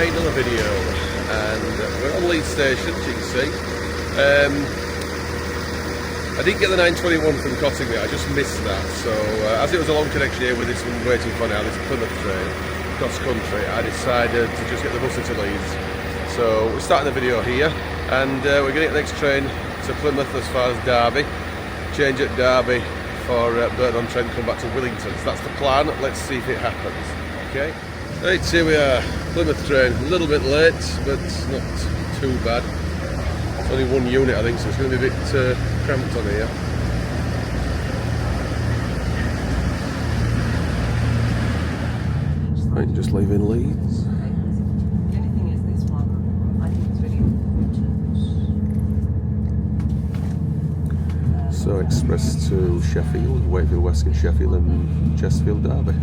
another video, and we're on Leeds station, as you can see. I didn't get the 921 from Cottingley, I just missed that, so as it was a long connection here with this one waiting for now, this Plymouth train, cross country, I decided to just get the bus into Leeds. So we're starting the video here, and we're going to get the next train to Plymouth as far as Derby, change at Derby for Burton-on-Trent, come back to Willington. So that's the plan, let's see if it happens, okay? Right, here we are, Plymouth train, a little bit late, but not too bad. It's only one unit I think, so it's going to be a bit cramped on here. Right, just leaving Leeds. The only thing is this one, I think it's really important. So express to Sheffield, Wakefield, Westgate, Sheffield and Chesterfield, Derby.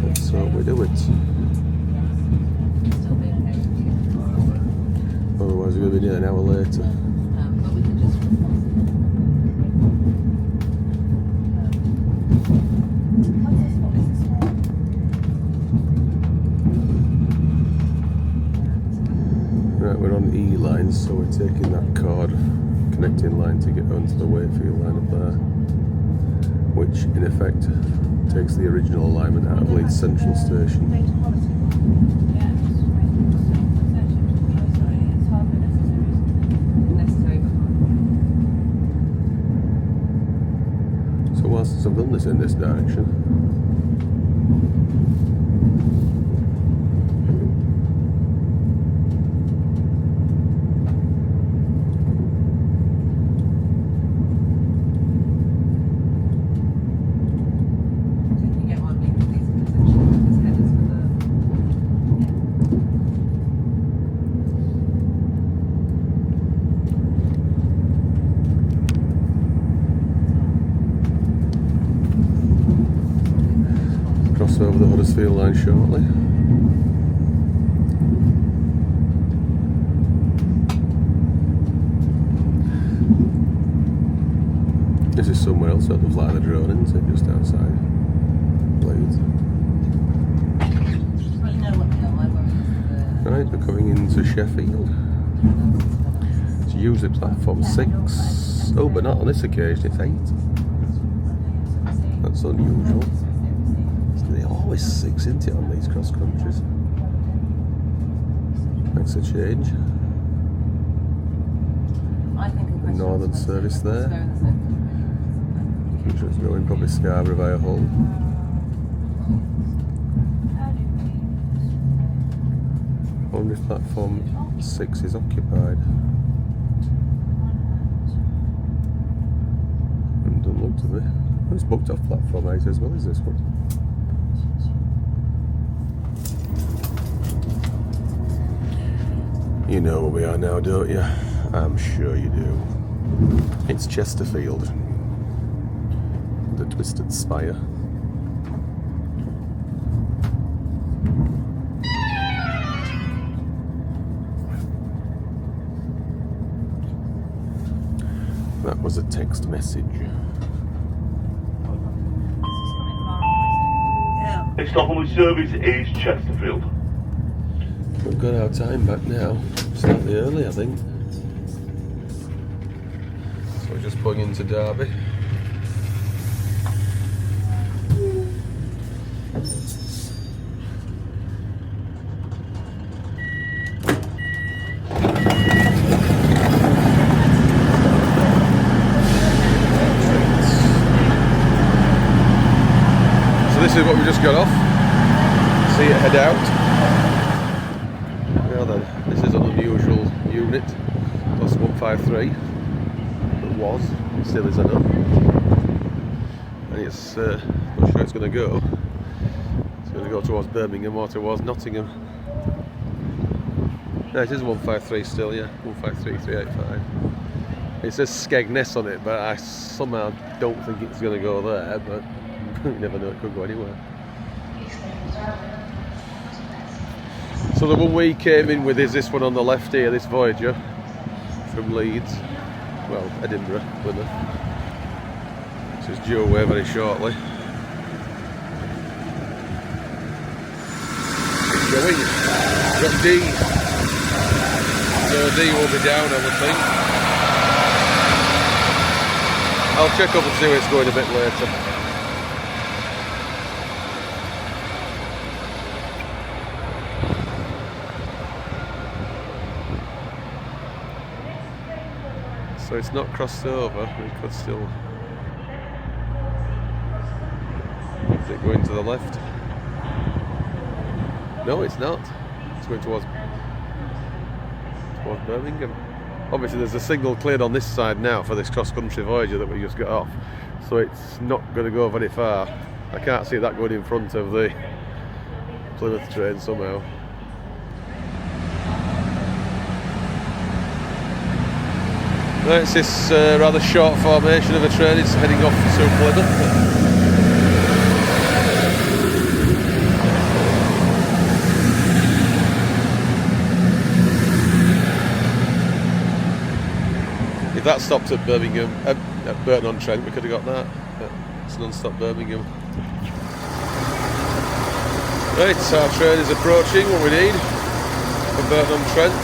That's what we do it. Otherwise we're going to be near an hour later. But we can just... Right, we're on E line, so we're taking that cord connecting line to get onto the Wakefield line up there, which in effect takes the original alignment out of Leeds Central Station. So whilst I've done this in this direction, over the Huddersfield line shortly. This is somewhere else out of fly the drone, isn't it? Just outside Leeds. Right, we're coming into Sheffield. It's usually platform 6. Oh, but not on this occasion, it's 8. That's unusual. Always 6, isn't it, on these cross countries? Makes a change. Northern service there. Which is going probably Scarborough via Hull. I wonder if platform 6 is occupied. It doesn't look to me. Oh, it's booked off platform 8 as well as this one. You know where we are now, don't you? I'm sure you do. It's Chesterfield. The Twisted Spire. That was a text message. Next stop on the service is Chesterfield. We've got our time back now. Slightly early, I think. So we're just pulling into Derby. So this is what we just got off. See it head out. This is an unusual unit, plus 153, it was, still is enough, and it's not sure it's going to go. It's going to go towards Birmingham or towards Nottingham. No, it is 153 still, yeah, 153, 385. It says Skegness on it, but I somehow don't think it's going to go there, but you never know, it could go anywhere. So the one we came in with is this one on the left here, this Voyager from Leeds, well, Edinburgh, Plymouth. So it's due away very shortly. going. We've got D. So D will be down, I would think. I'll check up and see where it's going a bit later. So it's not crossed over, we could still... Is it going to the left? No, it's not. It's going towards Birmingham. Obviously there's a signal cleared on this side now for this cross-country Voyager that we just got off. So it's not going to go very far. I can't see that going in front of the Plymouth train somehow. Right, it's this rather short formation of a train. It's heading off to Plymouth. If that stopped at Birmingham, at Burton-on-Trent, we could have got that. But it's non-stop Birmingham. Right, our train is approaching what we need for Burton-on-Trent.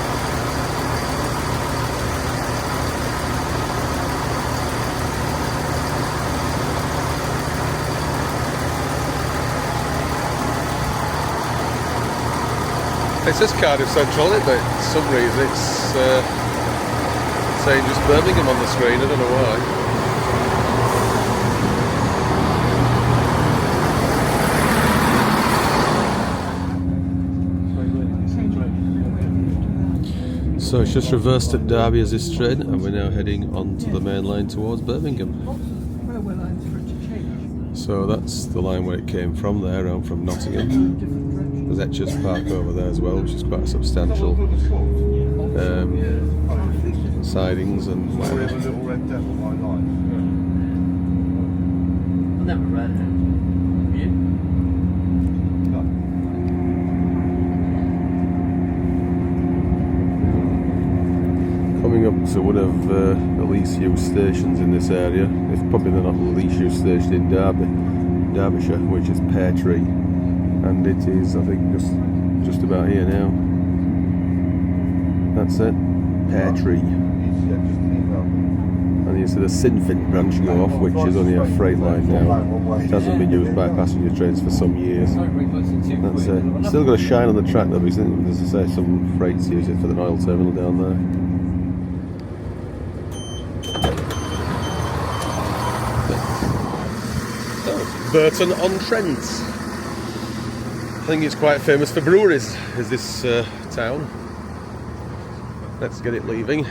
It says Cardiff Central on it, but for some reason it's saying just Birmingham on the screen, I don't know why. So it's just reversed at Derby as this train, and we're now heading onto the main line towards Birmingham. So that's the line where it came from there, around from Nottingham. There's Etchers Park over there as well, which is quite a substantial sidings and whatever. I've never read it. Have you? Coming up to one of the least used stations in this area, it's probably not the least used station in Derbyshire, which is Pear Tree, and it is, I think, just about here now. That's it, Pear Tree. And you see the Sinfin branching off, which is only a freight line now. It hasn't been used by passenger trains for some years. That's it. Still got a shine on the track though, because as I say, some freights use it for the oil terminal down there. Burton-on-Trent. I think it's quite famous for breweries, is this town. Let's get it leaving.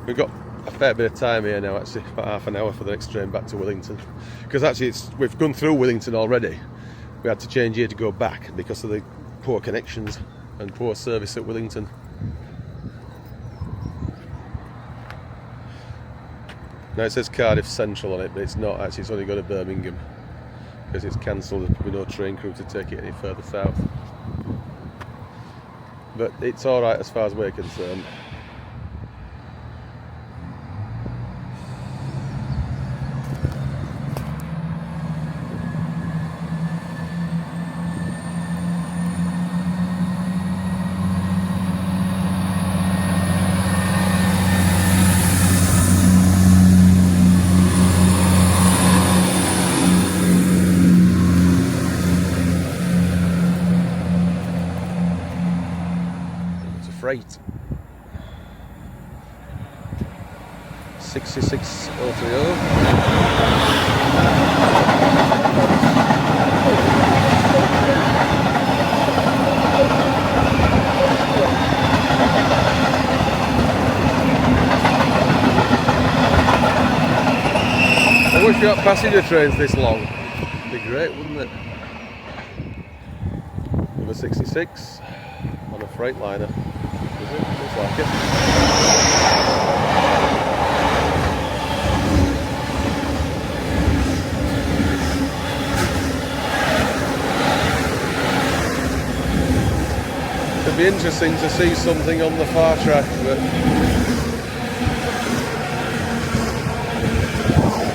We've got a fair bit of time here now, actually, about half an hour for the next train back to Willington. Because actually we've gone through Willington already. We had to change here to go back because of the poor connections and poor service at Willington. Now it says Cardiff Central on it, but it's not actually, it's only going to Birmingham. Because it's cancelled, there's probably no train crew to take it any further south. But it's alright as far as we're concerned. Freight 66030. I wish we had passenger trains this long. It'd be great, wouldn't it? Number 66 on a freight liner. Looks like it. It'd be interesting to see something on the far track, but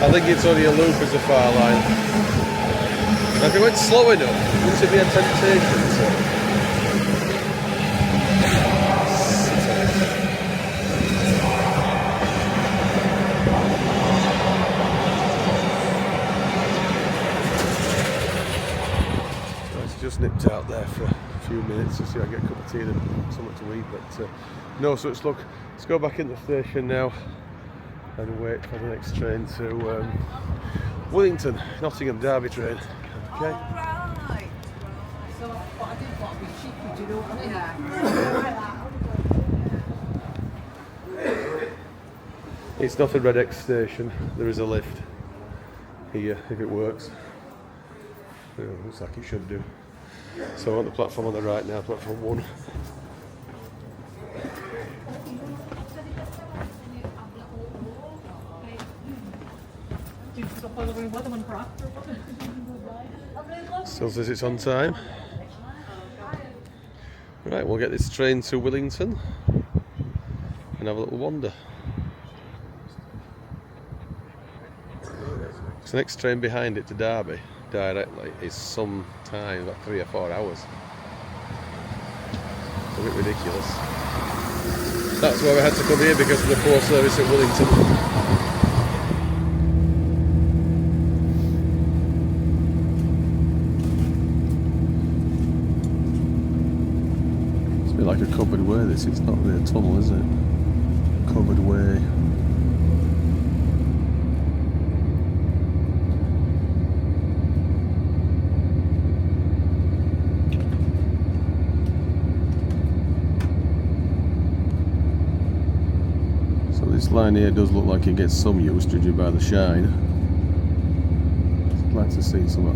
I think it's only a loop as a far line. Now if it went slow enough, wouldn't it be a temptation to to see if I can get a cup of tea and something to eat, but no such luck. Let's go back in the station now and wait for the next train to Willington, Nottingham, Derby train. Okay. Right. So, but I didn't want to be cheeky, do you know what I mean? It's not a Red X station, there is a lift here if it works. Looks like it should do. So I'm on the platform on the right now, platform 1. Still says it's on time. Right, we'll get this train to Willington and have a little wander. So the next train behind it to Derby directly is some time, about 3 or 4 hours. It's a bit ridiculous. That's why we had to come here, because of the poor service at Willington. It's a bit like a covered way, this. It's not really a tunnel, is it? Covered way. This line here does look like it gets some use, judging by the shine. I'd like to see something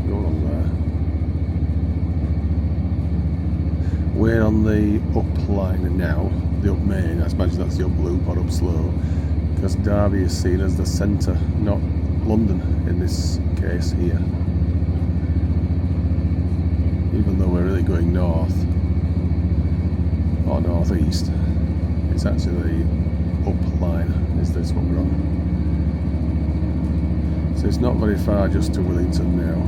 going on there. We're on the up line now, the up main. I imagine that's the up loop or up slow, because Derby is seen as the centre, not London in this case here. Even though we're really going north or northeast, it's actually the up line is this what we're on. So it's not very far just to Willington now.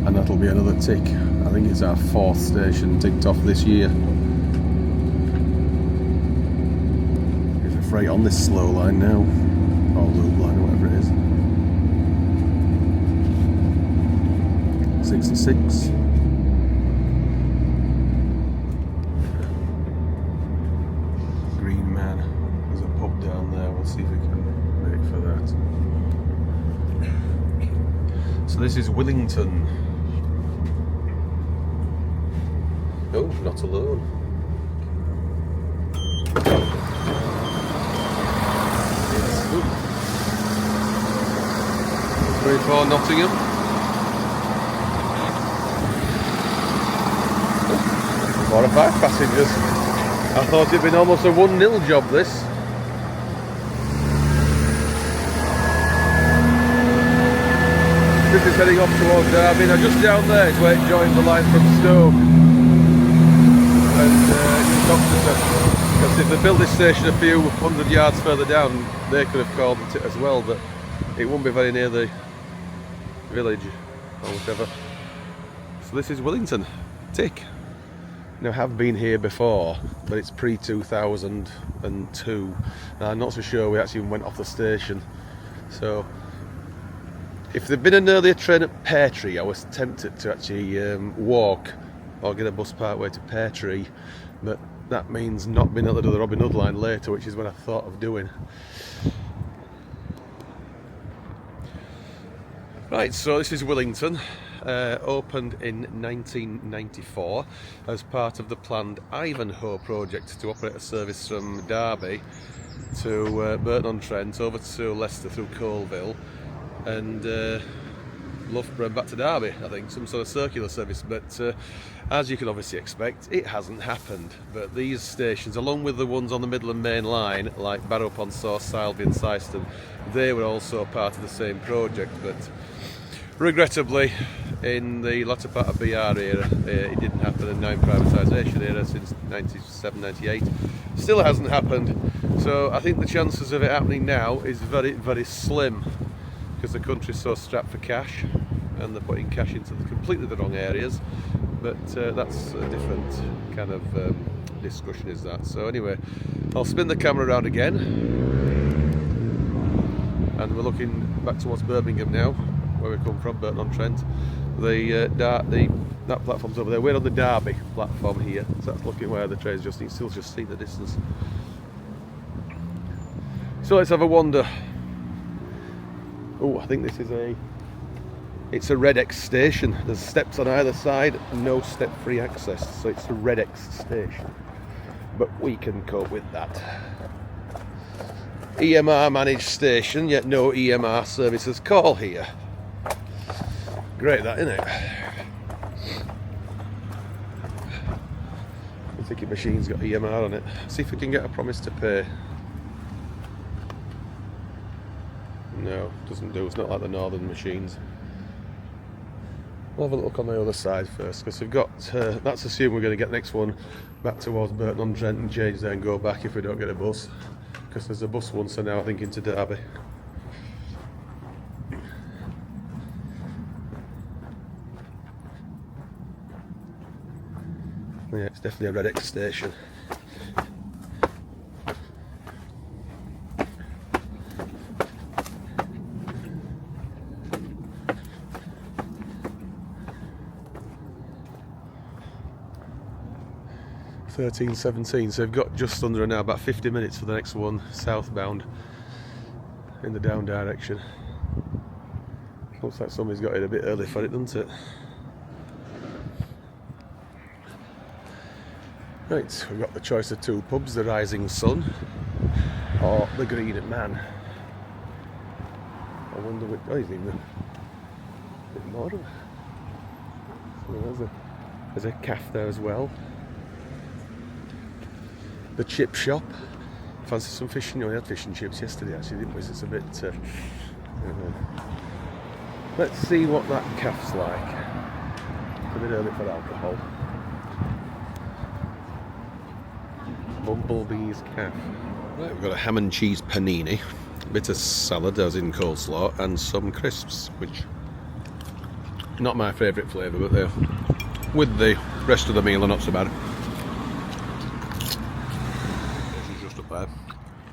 And that'll be another tick. I think it's our 4th station ticked off this year. There's a freight on this slow line now, or loop line, or whatever it is. 66. See if we can wait for that. So this is Willington. No, not alone. It's 34 Nottingham. 4 or 5 passengers. I thought it'd been almost a 1-0 job this. This is heading off towards Derby. Now just down there is where it joins the line from Stoke and Doctorton. Because if they built this station a few 100 yards further down, they could have called it as well, but it wouldn't be very near the village or whatever. So this is Willington. Tick. Now I have been here before, but it's pre-2002. I'm not so sure we actually went off the station. So if there'd been an earlier train at Peartree, I was tempted to actually walk or get a bus part way to Peartree, but that means not being able to do the Robin Hood line later, which is what I thought of doing. Right, so this is Willington, opened in 1994 as part of the planned Ivanhoe project to operate a service from Derby to Burton-on-Trent over to Leicester through Colville and Loughborough and back to Derby, I think, some sort of circular service, but as you can obviously expect, it hasn't happened. But these stations, along with the ones on the Midland Main Line, like Barrow-upon-Soar, Sileby and Syston, they were also part of the same project, but regrettably, in the latter part of BR era, it didn't happen, and now in privatisation era since 97-98, still hasn't happened. So I think the chances of it happening now is very, very slim, because the country's so strapped for cash and they're putting cash into completely the wrong areas, but that's a different kind of discussion, is that. So anyway, I'll spin the camera around again and we're looking back towards Birmingham now, where we come from, Burton-on-Trent, that platform's over there. We're on the Derby platform here, so that's looking where the train's just. You can still just see the distance. So let's have a wander. Oh, I think this is it's a Red X station. There's steps on either side, no step-free access, so it's a Red X station. But we can cope with that. EMR managed station, yet no EMR services call here. Great that, isn't it? The ticket machine's got EMR on it. See if we can get a promise to pay. No, doesn't do. It's not like the northern machines. We'll have a look on the other side first, because we've got, let's assume we're going to get the next one back towards Burton-on-Trent and change there and go back if we don't get a bus. Because there's a bus once, so now I think into Derby. Yeah, it's definitely a Red X station. $13.17, so we've got just under an hour, about 50 minutes for the next one, southbound in the down direction. Looks like somebody's got in a bit early for it, doesn't it? Right, we've got the choice of two pubs, the Rising Sun or the Green Man. I wonder which. Oh, he's even a bit more of a. So there's a calf there as well. The chip shop. Fancy some fish? You know, we had fish and chips yesterday actually, didn't we? It's a bit. Let's see what that calf's like. It's a bit early for alcohol. Bumblebee's calf. Right, we've got a ham and cheese panini, a bit of salad as in coleslaw, and some crisps, which not my favourite flavour, but they're with the rest of the meal are not so bad. She's just up there.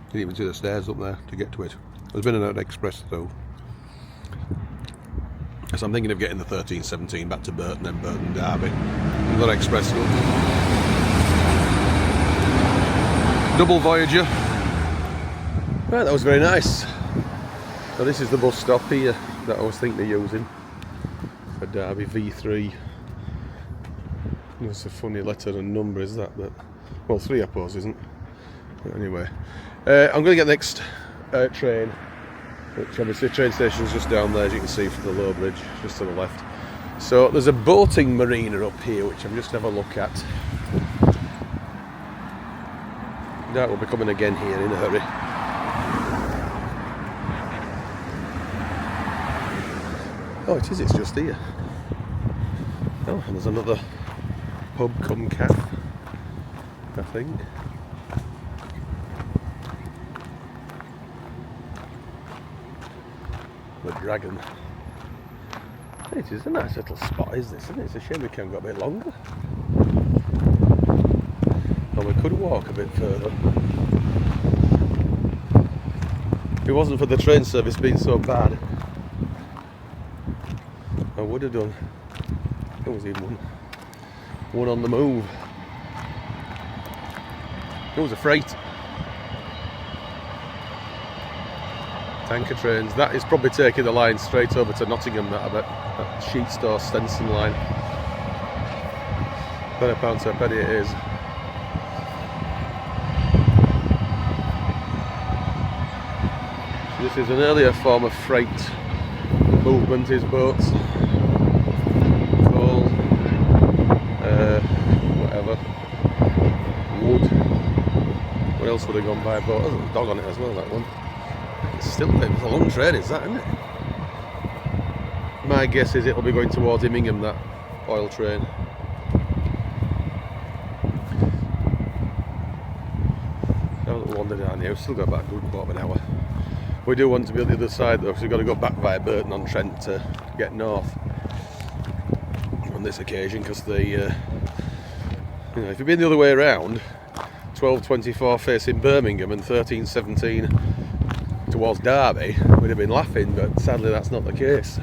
Didn't even see the stairs up there to get to it. There's been an express though. So I'm thinking of getting the 13.17 back to Burton, then Burton Derby. We've got express up. Double Voyager. Right, that was very nice. So this is the bus stop here that I was thinking of using for Derby V3. It's a funny letter and number, is that? But well, 3 I suppose, isn't? But anyway, I'm going to get the next train, which obviously the train station is just down there, as you can see from the low bridge, just to the left. So there's a boating marina up here, which I'm just have a look at. That will be coming again here in a hurry. Oh, it is, it's just here. Oh, and there's another pub cum calf, I think. The Dragon. It is a nice little spot, isn't it? It's a shame we can't go a bit longer. Well, we could walk a bit further. If it wasn't for the train service being so bad, I would have done. There was even one on the move. It was a freight. Tanker trains. That is probably taking the line straight over to Nottingham, that I bet. That Sheet Store Stenson line. £20 to a penny it is. This is an earlier form of freight movement, is boats. Coal, whatever, wood. What else would have gone by a boat? There's a dog on it as well, that one. It's still it's a long train, is that, isn't it? My guess is it'll be going towards Immingham, that oil train. Now that we'll wander down here, we've still got about a good quarter of an hour. We do want to be on the other side though, because we've got to go back via Burton-on-Trent to get north on this occasion, because if you'd been the other way around, 12.24 facing Birmingham and 13.17 towards Derby, we'd have been laughing, but sadly that's not the case.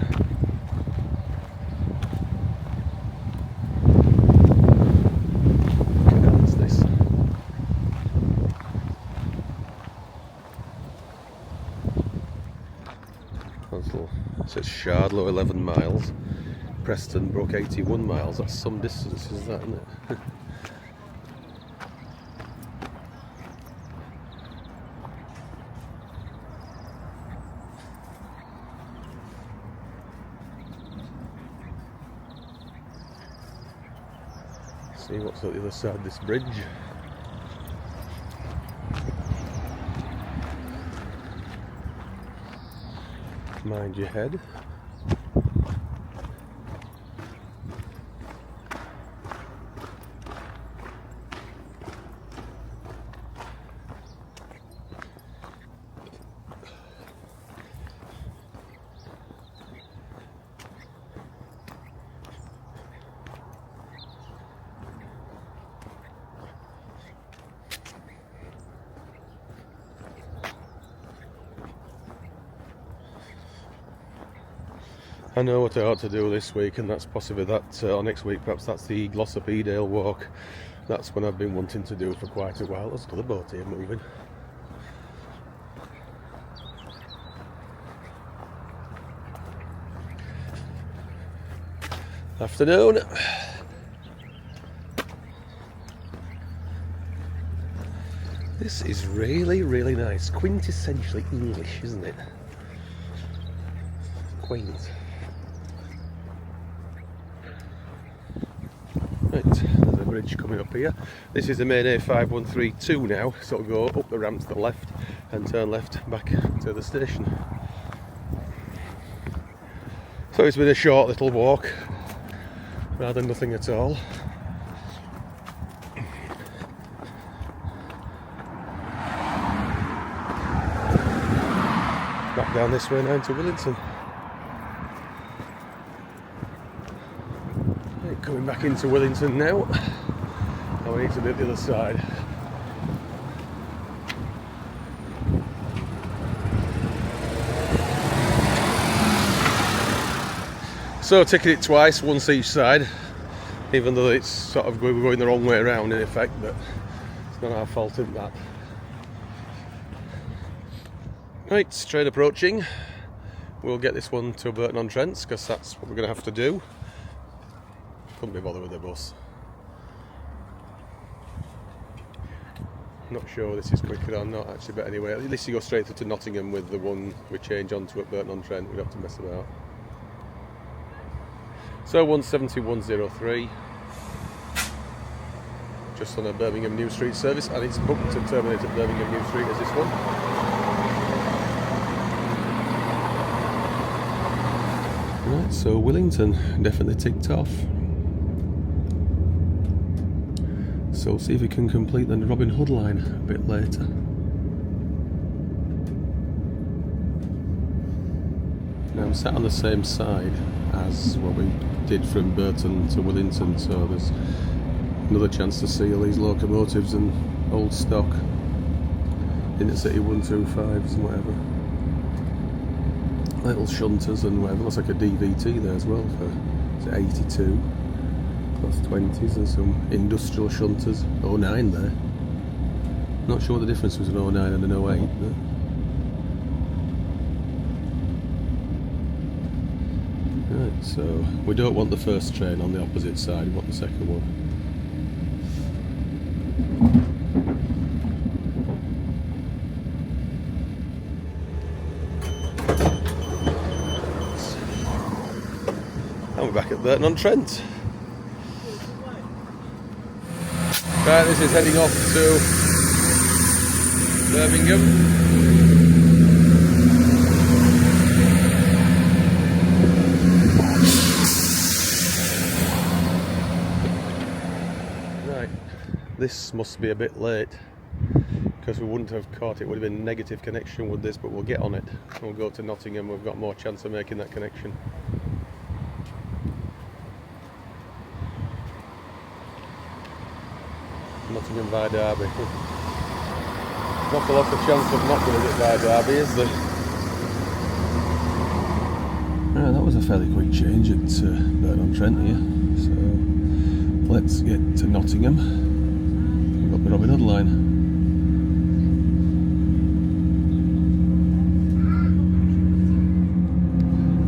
So it's Shardlow 11 miles, Preston Brook 81 miles. That's some distance, is that, isn't it? See what's at the other side of this bridge. Mind your head. I know what I ought to do this week, and that's possibly that, or next week perhaps, that's the Glossop Edale walk. That's one I've been wanting to do for quite a while. There's another boat here moving. Afternoon. This is really, really nice. Quintessentially English, isn't it? Quaint. Right, there's a bridge coming up here. This is the main A5132 now, so we'll go up the ramp to the left and turn left back to the station. So it's been a short little walk, rather than nothing at all. Back down this way now to Willington. Coming back into Willington now. Now we need to be at the other side. So ticking it twice, once each side, even though it's sort of we're going the wrong way around in effect, but it's not our fault in that. Right, train approaching. We'll get this one to Burton-on-Trent because that's what we're going to have to do. Couldn't be bothered with the bus. Not sure this is quicker or not actually, but anyway, at least you go straight through to Nottingham with the one we change onto at Burton-on-Trent. We don't have to mess about. So 170-103, just on a Birmingham New Street service, and it's booked to terminate at Birmingham New Street as this one. Right, so Willington definitely ticked off. So see if we can complete the Robin Hood line a bit later. Now I'm sat on the same side as what we did from Burton to Willington, so there's another chance to see all these locomotives and old stock Intercity 125s and whatever. Little shunters and whatever. Looks like a DVT there as well for 82. Plus 20s and some industrial shunters. 09 there. Not sure what the difference was an 09 and an 08. But right, so we don't want the first train on the opposite side, we want the second one. And we're back at Burton-on-Trent. Right, this is heading off to Birmingham. Right, this must be a bit late because we wouldn't have caught it. Would have been negative connection with this, but we'll get on it. We'll go to Nottingham. We've got more chance of making that connection. Nottingham via Derby. Not a lot of chance of not doing it via Derby, is there? Right, that was a fairly quick change at Burton-on-Trent here. So let's get to Nottingham. We've got the Robin Hood line.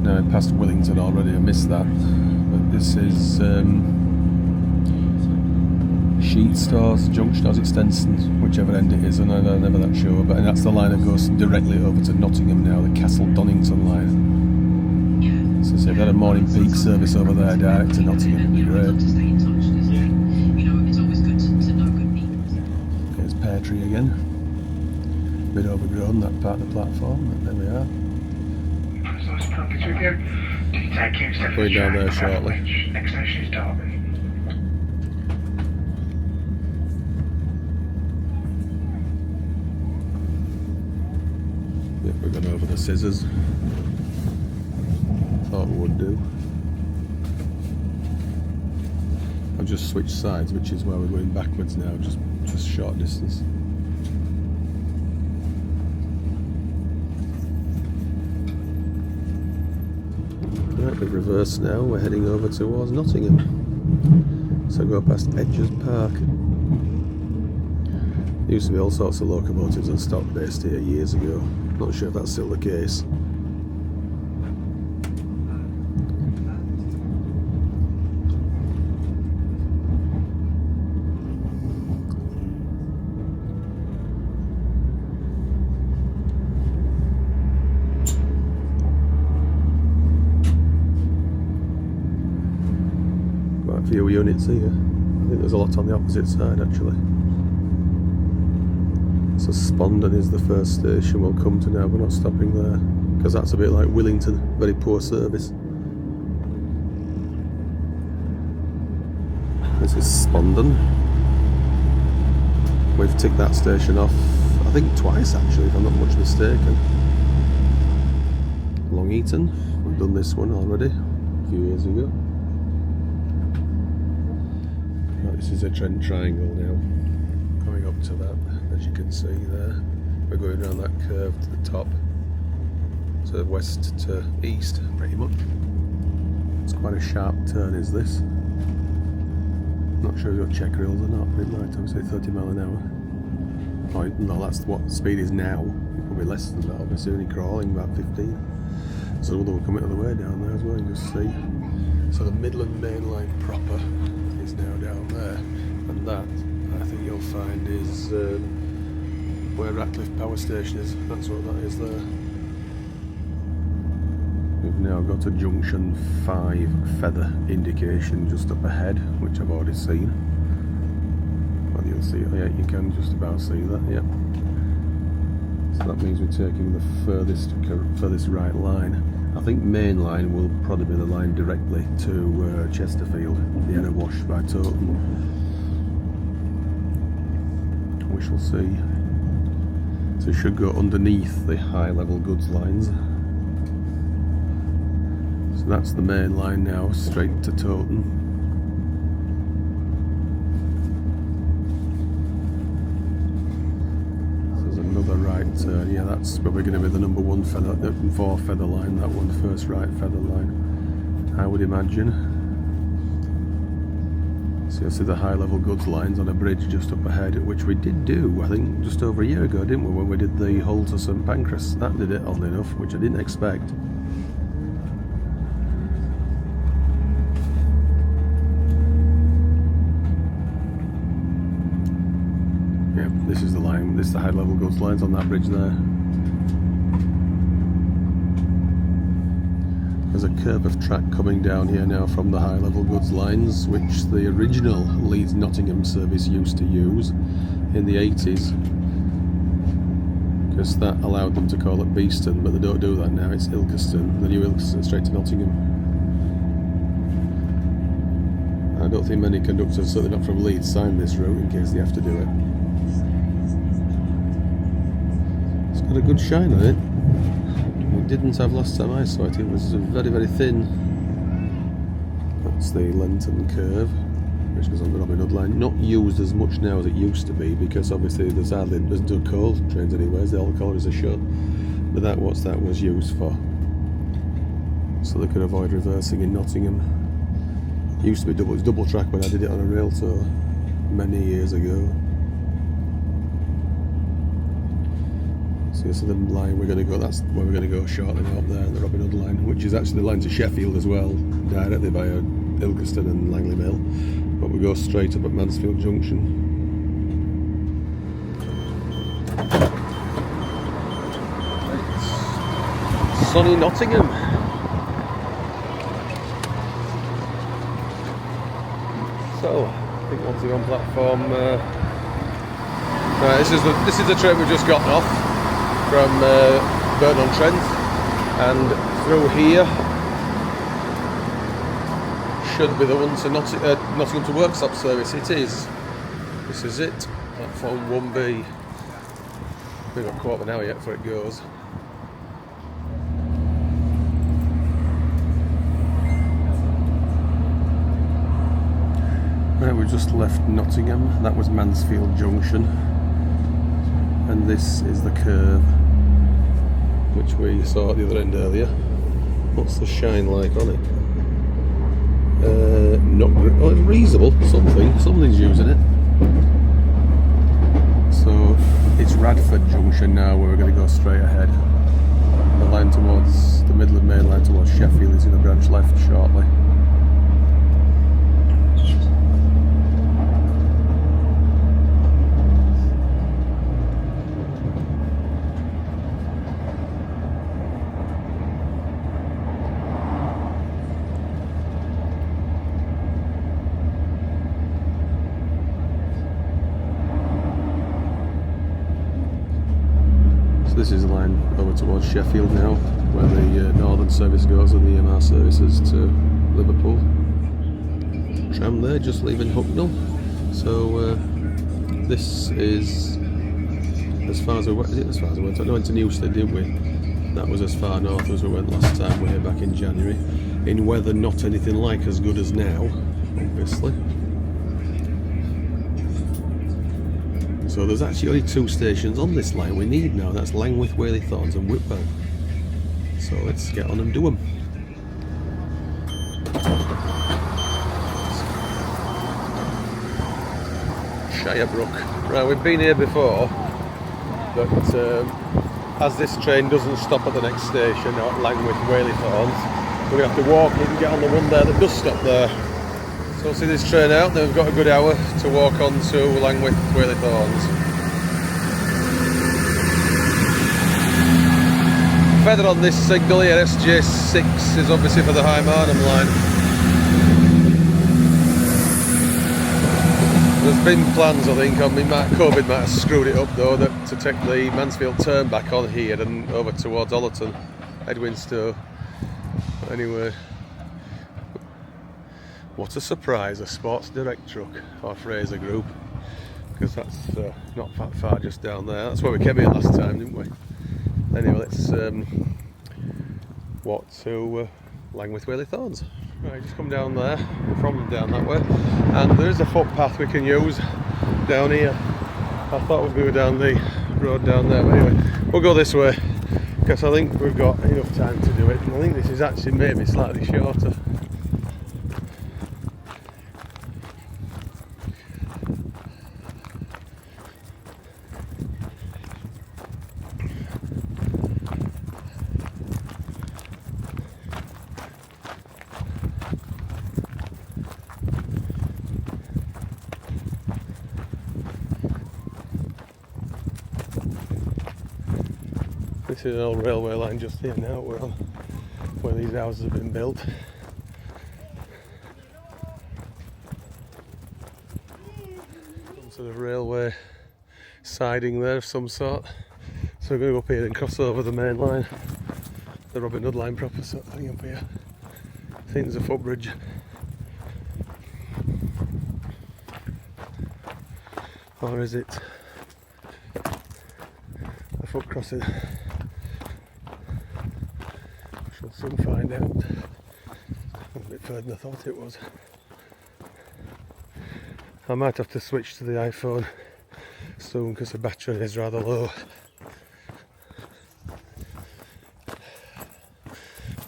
Now past Willington already, I missed that. But this is Sheet Stores, Junction, or Extension, whichever end it is, and I'm never that sure. But that's the line that goes directly over to Nottingham now, the Castle Donington line. So if you had a morning peak service over there direct to Nottingham, it'd be great. There's Pear Tree again. A bit overgrown, that part of the platform, but there we are. Going down there shortly. Next station is Derby. Yep, we're going over the scissors. Thought we would do. I've just switched sides, which is where we're going backwards now, just short distance. Right, we've reversed now, we're heading over towards Nottingham. So go past Edges Park. There used to be all sorts of locomotives and stock based here years ago. Not sure if that's still the case. Quite a few units here. I think there's a lot on the opposite side actually. So Spondon is the first station we'll come to now. We're not stopping there because that's a bit like Willington, very poor service. This is Spondon. We've ticked that station off, I think twice actually, if I'm not much mistaken. Long Eaton, we've done this one already a few years ago. Right, this is a Trent Triangle now. Coming up to that, as you can see there, we're going around that curve to the top, to west to east pretty much. It's quite a sharp turn is this. Not sure if you've got check rails or not, but it might have, say 30 mile an hour. Oh, no, that's what the speed is now. Probably less than that, obviously only crawling about 15. So another one coming the other way down there as well, you can just see. So the Midland Main Line proper is now down there, and that I think you'll find is where Ratcliffe Power Station is. That's what that is there. We've now got a junction 5 feather indication just up ahead, which I've already seen. Well, you'll see it, yeah, you can just about see that, yeah. So that means we're taking the furthest right line. I think main line will probably be the line directly to Chesterfield, the end of Wash by Toton. We shall see. So it should go underneath the high level goods lines. So that's the main line now, straight to Toton. So there's another right turn. Yeah, that's probably going to be the number 1 feather, the 4 feather line, that one, first right feather line, I would imagine. So you'll see the high level goods lines on a bridge just up ahead, which we did do, I think, just over a year ago, didn't we, when we did the Hull to St Pancras. That did it, oddly enough, which I didn't expect. Yeah, this is the line, this is the high level goods lines on that bridge there. There's a curve of track coming down here now from the high level goods lines, which the original Leeds Nottingham service used to use in the 80s, because that allowed them to call it Beeston, but they don't do that now. It's Ilkeston, the new Ilkeston straight to Nottingham. I don't think many conductors, certainly not from Leeds, sign this route in case they have to do it. It's got a good shine on it. It didn't have last time I saw it. It was very, very thin. That's the Lenton curve, which goes on the Robin Hood line. Not used as much now as it used to be, because obviously there's no coal trains anyways. All the collieries are shut. But that was used for, so they could avoid reversing in Nottingham. It used to be double. It was double track when I did it on a rail tour many years ago. So So this is the line we're going to go, that's where we're going to go shortly now, up there, the Robin Hood line, which is actually the line to Sheffield as well, directly via Ilkeston and Langley Mill. But we go straight up at Mansfield Junction. Sunny Nottingham. So, I think once you're on platform, right, this is the train we've just gotten off from Burton-on-Trent, and through here should be the one to Nottingham to Worksop service. It is. This is it. Platform 1B. We've got a quarter of an hour yet before it goes. Right, we just left Nottingham. That was Mansfield Junction, and this is the curve which we saw at the other end earlier. What's the shine like on it? Not oh, it's reasonable. Something's using it. So it's Radford Junction now, where we're going to go straight ahead. The line towards the Midland Main line towards Sheffield is going to branch left shortly. So this is the line over towards Sheffield now, where the northern service goes and the EMR services to Liverpool. Tram there, just leaving Hucknall. So this is as far as we went. Is it as far as we went? I went to Newstead, didn't we? That was as far north as we went last time we were here back in January. In weather not anything like as good as now, obviously. So there's actually only 2 stations on this line we need now. That's Langwith-Whaley Thorns and Whitwell. So let's get on and do them. Shirebrook. Right, we've been here before, but as this train doesn't stop at the next station at Langwith-Whaley Thorns, we're going to have to walk in and get on the one there that does stop there. So we'll see this train out, then we've got a good hour to walk on to Langwith-Whaley Thorns. Feather on this signal here, SJ6, is obviously for the High Marnham line. There's been plans, I think, COVID might have screwed it up though, that to take the Mansfield turn back on here and over towards Ollerton, Edwinstowe. But anyway, what a surprise, a Sports Direct truck or Fraser Group, because that's not that far just down there. That's where we came here last time, didn't we? Anyway, let's walk to Langwith-Whaley Thorns. Right, just come down there, from down that way, and there is a footpath we can use down here. I thought we'd go down the road down there, but anyway, we'll go this way, because I think we've got enough time to do it, and I think this is actually maybe slightly shorter. This is an old railway line just here now, where these houses have been built. Some sort of railway siding there of some sort. So we're going to go up here and cross over the main line, the Robin Hood line proper sort of thing up here. I think there's a footbridge. Or is it a foot crossing? Shall soon find out. A bit further than I thought it was. I might have to switch to the iPhone soon because the battery is rather low.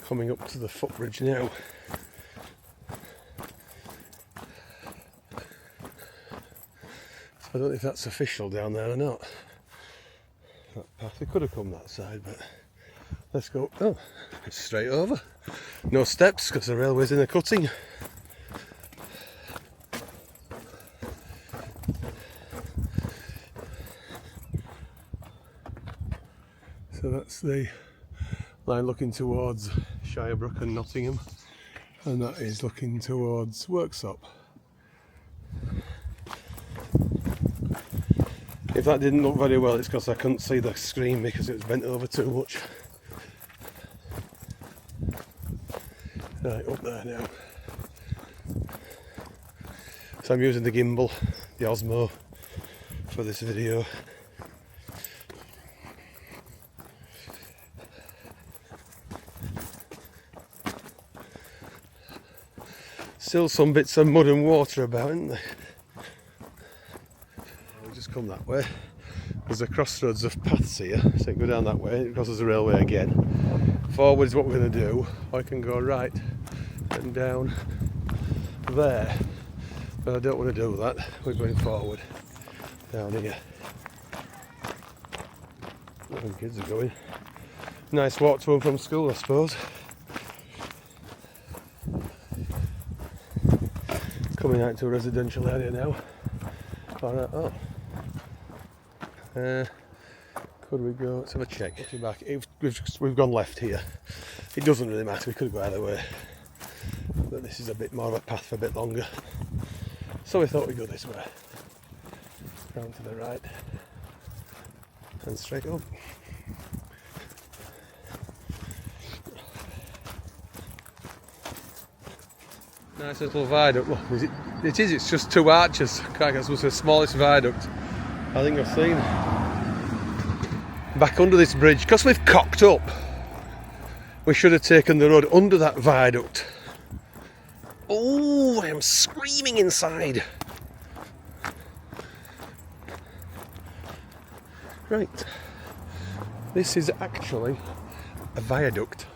Coming up to the footbridge now. So I don't know if that's official down there or not. that path. We could have come that side, but let's go. Oh, it's straight over. No steps because the railway's in the cutting. So that's the line looking towards Shirebrook and Nottingham, and that is looking towards Worksop. If that didn't look very well, it's because I couldn't see the screen because it was bent over too much. Right, up there now. So I'm using the gimbal, the Osmo, for this video. Still some bits of mud and water about, isn't there? We'll just come that way. There's a crossroads of paths here, so you go down that way, it crosses the railway again. Forward is what we're going to do, or I can go right and down there. But I don't want to do that, we're going forward, down here. Where the kids are going. Nice walk to and from school, I suppose. Coming out to a residential area now. Alright, oh. Could we go? Let's have a check. Looking back, we've gone left here. It doesn't really matter, we could go either way. But this is a bit more of a path for a bit longer. So we thought we'd go this way. Down to the right. And straight up. Nice little viaduct. Well, it's just two arches. I guess it was the smallest viaduct I think I've seen. Back under this bridge, because we've cocked up, we should have taken the road under that viaduct. Oh, I am screaming inside. Right, this is actually a viaduct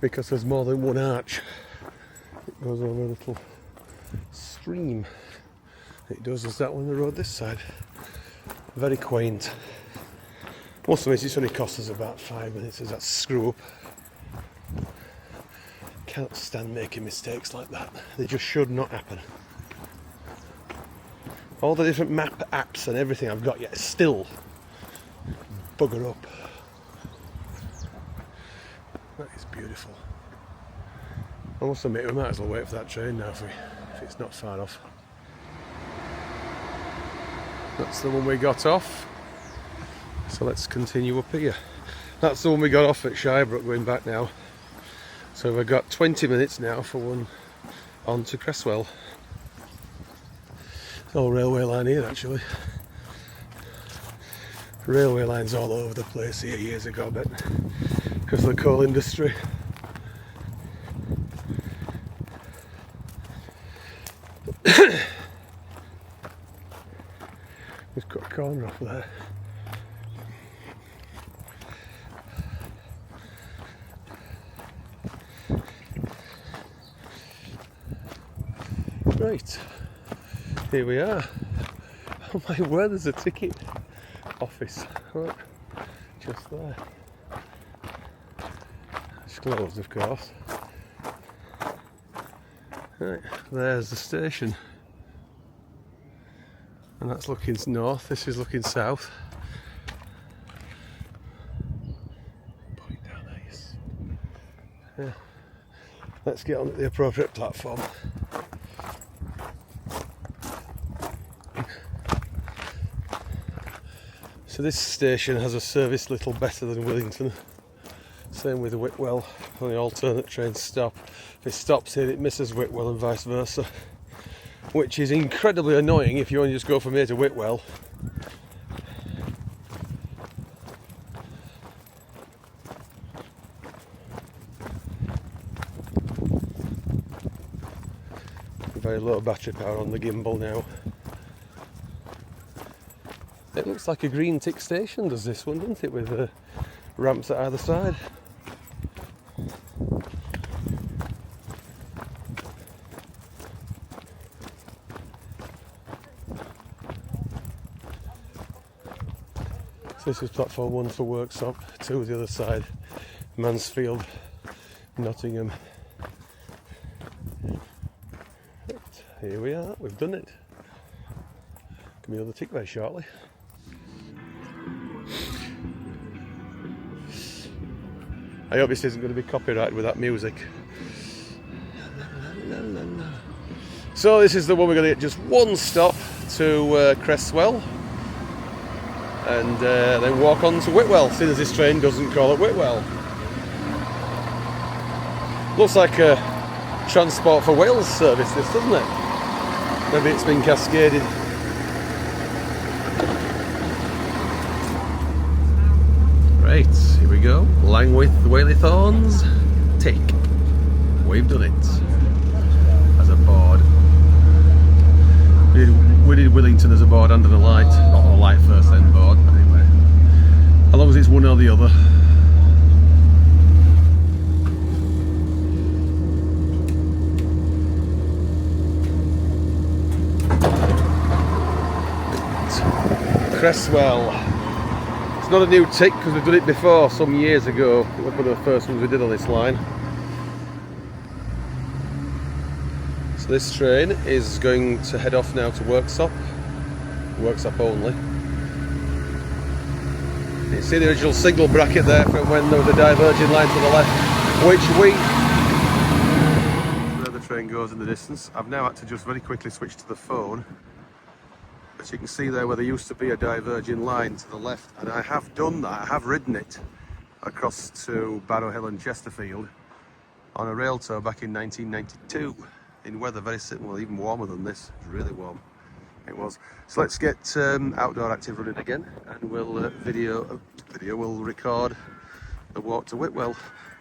because there's more than one arch. It goes over a little stream. It does as that one on the road this side. Very quaint. Most of it's only cost us about 5 minutes as that screw up. Can't stand making mistakes like that. They just should not happen. All the different map apps and everything I've got yet still bugger up. That is beautiful. I must admit we might as well wait for that train now if it's not far off. That's the one we got off. So let's continue up here. That's the one we got off at Shirebrook going back now. So we've got 20 minutes now for one on to Creswell. Whole railway line here actually. Railway lines all over the place here years ago, I bet, because of the coal industry. Just cut a corner off there. Right, here we are. Oh my word, there's a ticket office. Right, just there. It's closed, of course. Right, there's the station. And that's looking north, this is looking south. Point down there, yes. Yeah. Let's get on the appropriate platform. So this station has a service little better than Willington. Same with Whitwell, on the alternate train stop. If it stops here it misses Whitwell and vice versa. Which is incredibly annoying if you only just go from here to Whitwell. Very low battery power on the gimbal now. It looks like a green tick station does this one, doesn't it, with ramps at either side. So this is platform 1 for Worksop, 2 the other side, Mansfield, Nottingham. Right, here we are, we've done it. Give me another tick very shortly. I hope this isn't going to be copyrighted with that music. So this is the one we're going to get just one stop to Creswell and then walk on to Whitwell, seeing as this train doesn't call it Whitwell. Looks like a Transport for Wales service, this, doesn't it? Maybe it's been cascaded. Right, here we go. Langwith-Whaley Thorns. Tick. We've done it. As a board. We did Willington as a board under the light. Not the light first, then board. But anyway. As long as it's one or the other. Creswell. It's not a new tick because we've done it before some years ago. It was one of the first ones we did on this line. So this train is going to head off now to Worksop only. You see the original signal bracket there from when there was a diverging line to the left, where the train goes in the distance. I've now had to just very quickly switch to the phone. As you can see there where there used to be a diverging line to the left, and I have done that, I have ridden it across to Barrow Hill and Chesterfield on a rail tow back in 1992 in weather very similar, even warmer than this. It's really warm, it was. So let's get outdoor active running again, and we'll we'll record the walk to Whitwell.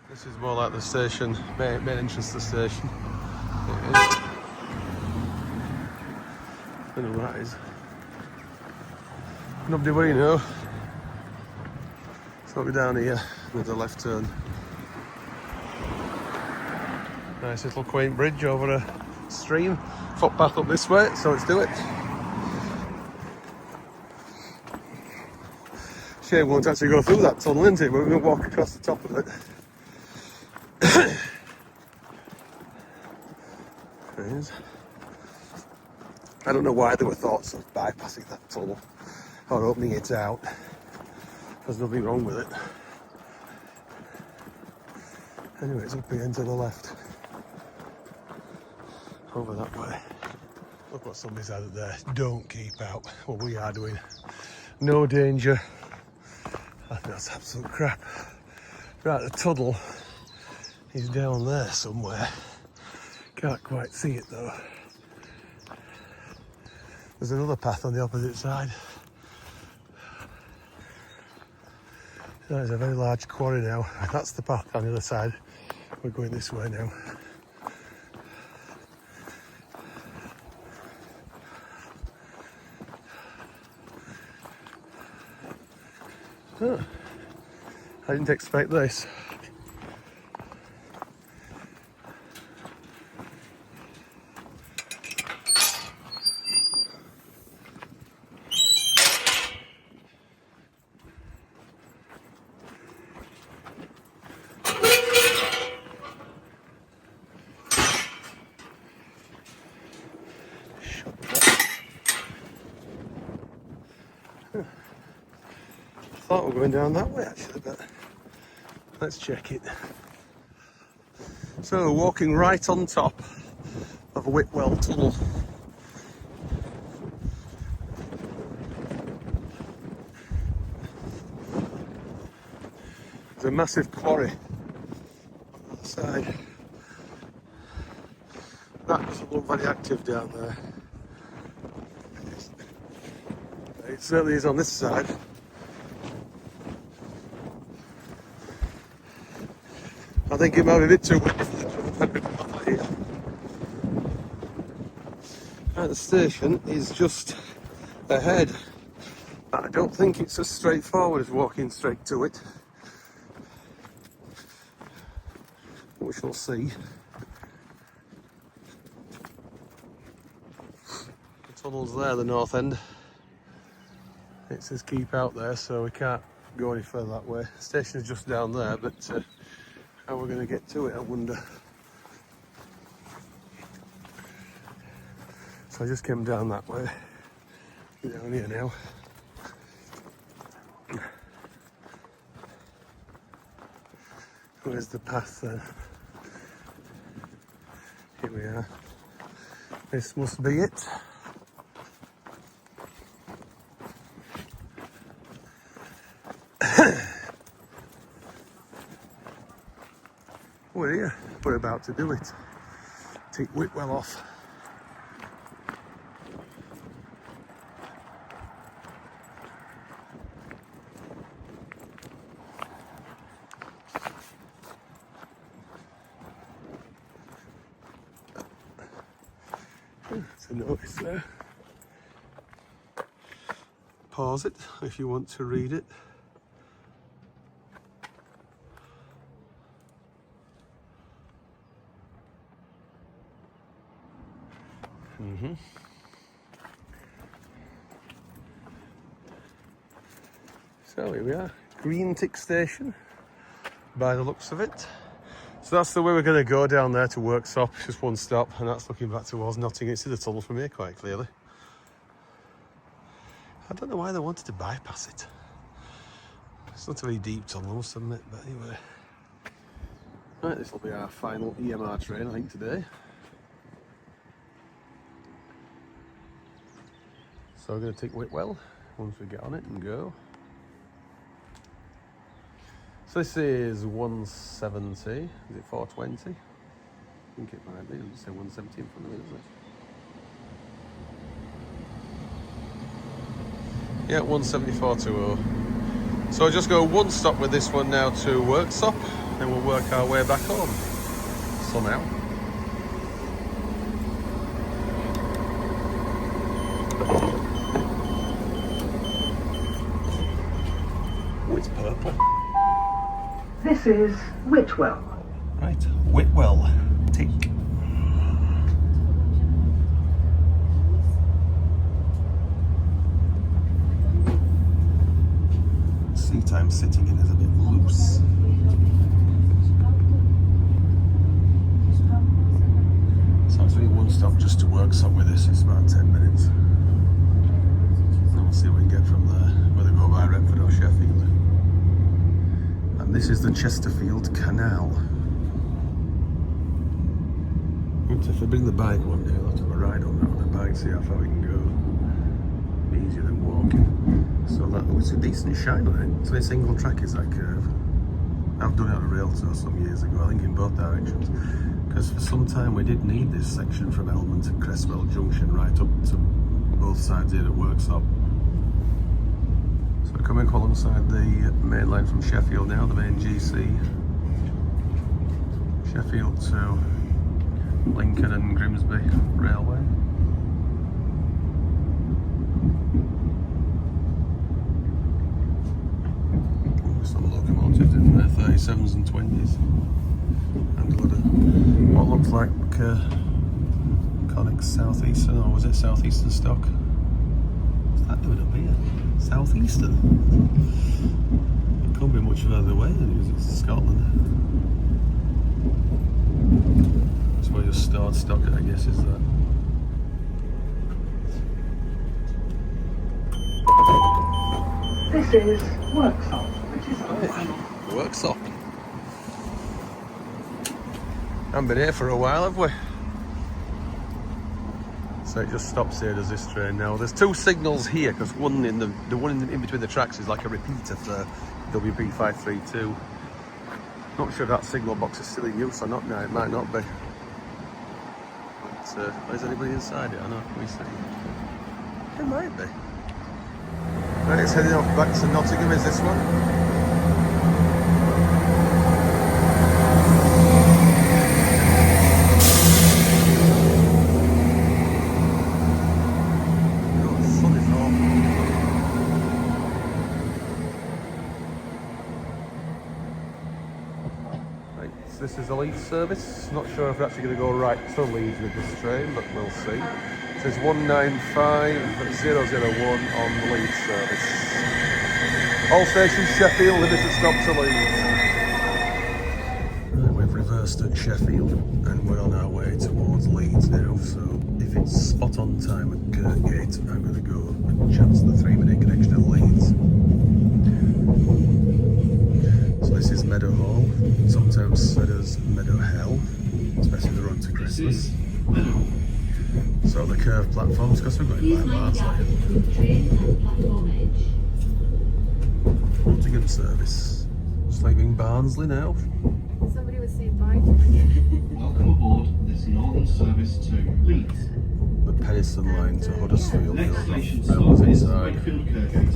This is more like the station, main entrance to the station. It is. I don't know what that is. Nobody we know. So we're down here with a left turn. Nice little quaint bridge over a stream. Footpath up this way, so let's do it. Shame we won't actually go through that tunnel, isn't it? We're going to walk across the top of it. I don't know why there were thoughts of bypassing that tunnel or opening it out. There's nothing wrong with it. Anyway, it's up again to the left. Over that way. Look what somebody's added there. Don't keep out. Well, we are doing. No danger. I think that's absolute crap. Right, the tunnel is down there somewhere. Can't quite see it though. There's another path on the opposite side. That is a very large quarry now. That's the path on the other side. We're going this way now. Huh. I didn't expect this. I thought we were going down that way actually, but let's check it. So, walking right on top of a Whitwell tunnel. There's a massive quarry on the side. That doesn't look very active down there. It certainly is on this side. I think it might be a bit too windy for the the station is just ahead. I don't think it's as straightforward as walking straight to it. We shall see. The tunnel's there, the north end. It says keep out there, so we can't go any further that way. The station is just down there, but how we're going to get to it, I wonder. So I just came down that way. Down here now. Where's the path then? Here we are. This must be it. We're here. We're about to do it. Take Whitwell off. There's a notice there. Pause it if you want to read it. So here we are, Green Tick Station, by the looks of it. So that's the way we're going to go down there to Worksop, just one stop, and that's looking back towards Nottingham. It's the tunnel from here quite clearly. I don't know why they wanted to bypass it. It's not a very deep tunnel, I must admit, but anyway. Right, this will be our final EMR train, I think, today. So we're going to take Whitwell once we get on it and go. So this is 170, is it 420? I think it might be, it'll just say 170 in front of it, isn't it? Yeah, 174.20. So I'll just go one stop with this one now to Worksop, then we'll work our way back home, somehow. Oh, it's purple. This is Whitwell. Right, Whitwell, tick. Seat I'm sitting in is a bit loose. So it's only one stop just to Worksop with this, it's about 10 minutes. And we'll see what we can get from there, whether we go by Retford or Sheffield. And this is the Chesterfield Canal. If I bring the bike one day, I'll have to have a ride on that on the bike, see how far we can go. Be easier than walking. So that looks a decent shine on it. So a single track is that curve. I've done it on a rail tour some years ago, I think in both directions. Because for some time we did need this section from Elmont to Creswell Junction right up to both sides here at Worksop. So we're coming alongside the main line from Sheffield now, the main GC. Sheffield to Lincoln and Grimsby Railway. Some locomotives in there, 37s and 20s. And a lot of what looks like Connex Southeastern, or was it Southeastern stock? What's that doing up here? Southeastern? It can't be much further away than it's Scotland. That's where your stored stock, I guess, is that. This is Worksop, which is our final. Worksop. Haven't been here for a while, have we? So it just stops here, does this train now? There's two signals here, because one in the one in between the tracks is like a repeater for WB532. Not sure that signal box is still in use or not now, it might not be. But is anybody inside it? I know, can we see? It might be. Right, it's heading off back to Nottingham, is this one? This is the Leeds service. Not sure if we're actually going to go right to Leeds with this train, but we'll see. It's is 195001 on the Leeds service. All stations Sheffield, limited stop to Leeds. Right, we've reversed at Sheffield and we're on our way towards Leeds now. So if it's spot on time at Kirkgate, I'm going to go and chance the 3-minute connection at Leeds. So this is Meadow Hall, sometimes said as Meadow Hell, especially the road to Christmas. So the curved platforms, because we're going by Barnsley. Nottingham service. Just leaving Barnsley now. Somebody was saying bye to me. Welcome aboard this northern service to Leeds. The Penistone line to Huddersfield. Next station Rails stop is inside. Wakefield Kirkgate.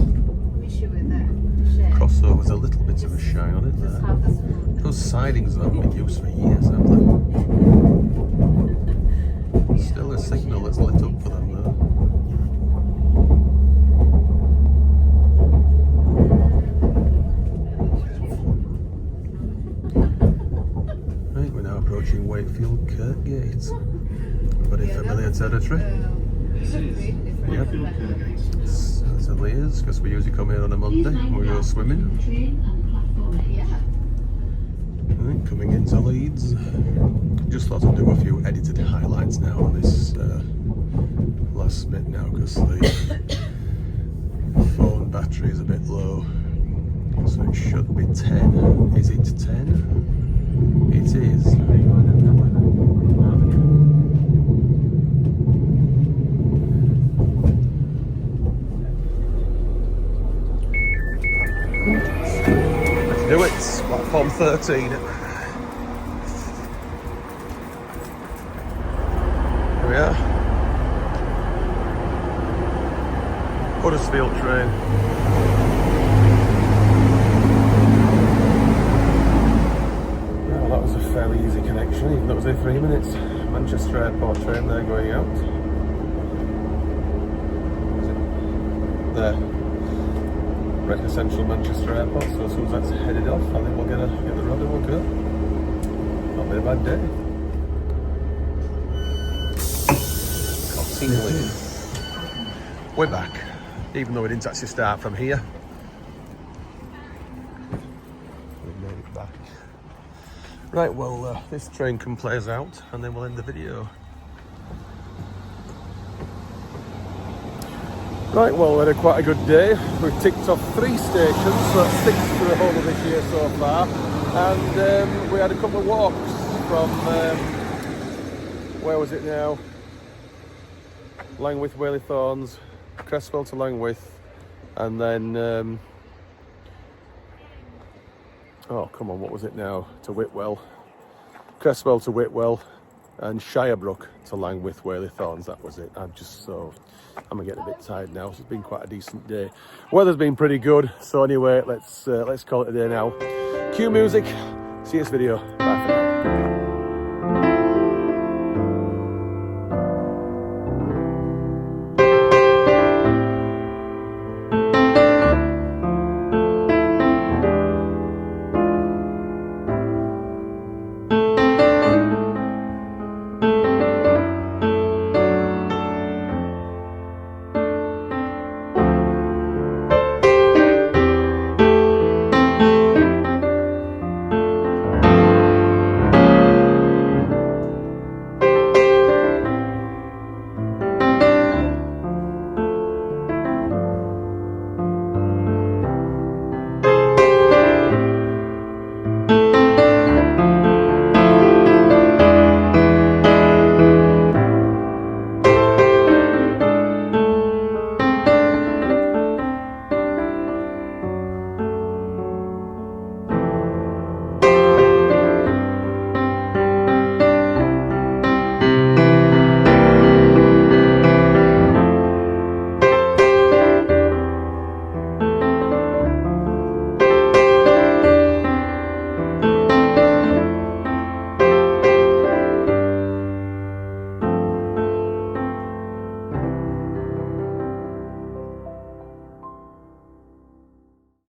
Wish you were there. Share. Crossover's a little bit of a shine on it Just there. have this one. Those sidings haven't been used for years, have they? Still a signal that's lit up for them though. Right, we're now approaching Wakefield Kirkgate. Very familiar territory. This is Wakefield Kirkgate. Certainly is, because we usually come here on a Monday and we go swimming. Right, coming into Leeds. Just thought I'd do a few edited highlights now on this last bit now, because the phone battery is a bit low. So it should be 10. Is it 10? It is. Let's do it. Platform 13. Here we are. Huddersfield train. Well, that was a fairly easy connection, even though it was only 3 minutes. Manchester Airport train there going out. There. Right to central Manchester Airport, so as soon as that's headed off, I think we'll get the road and we'll go. Not been a bad day. Continuing. We're back, even though we didn't actually start from here. We made it back. Right, well, this train can play us out, and then we'll end the video. Right, well, we had quite a good day. We've ticked off 3 stations, so that's 6 for the whole of this year so far. And we had a couple of walks from, where was it now? Langwith-Whaley Thorns, Creswell to Langwith, and then, oh, come on, what was it now? To Whitwell. Creswell to Whitwell, and Shirebrook to Langwith-Whaley Thorns, that was it. I'm getting a bit tired now, so it's been quite a decent day. Weather's been pretty good, so anyway, let's call it a day now. Cue music, see you next video, bye for now.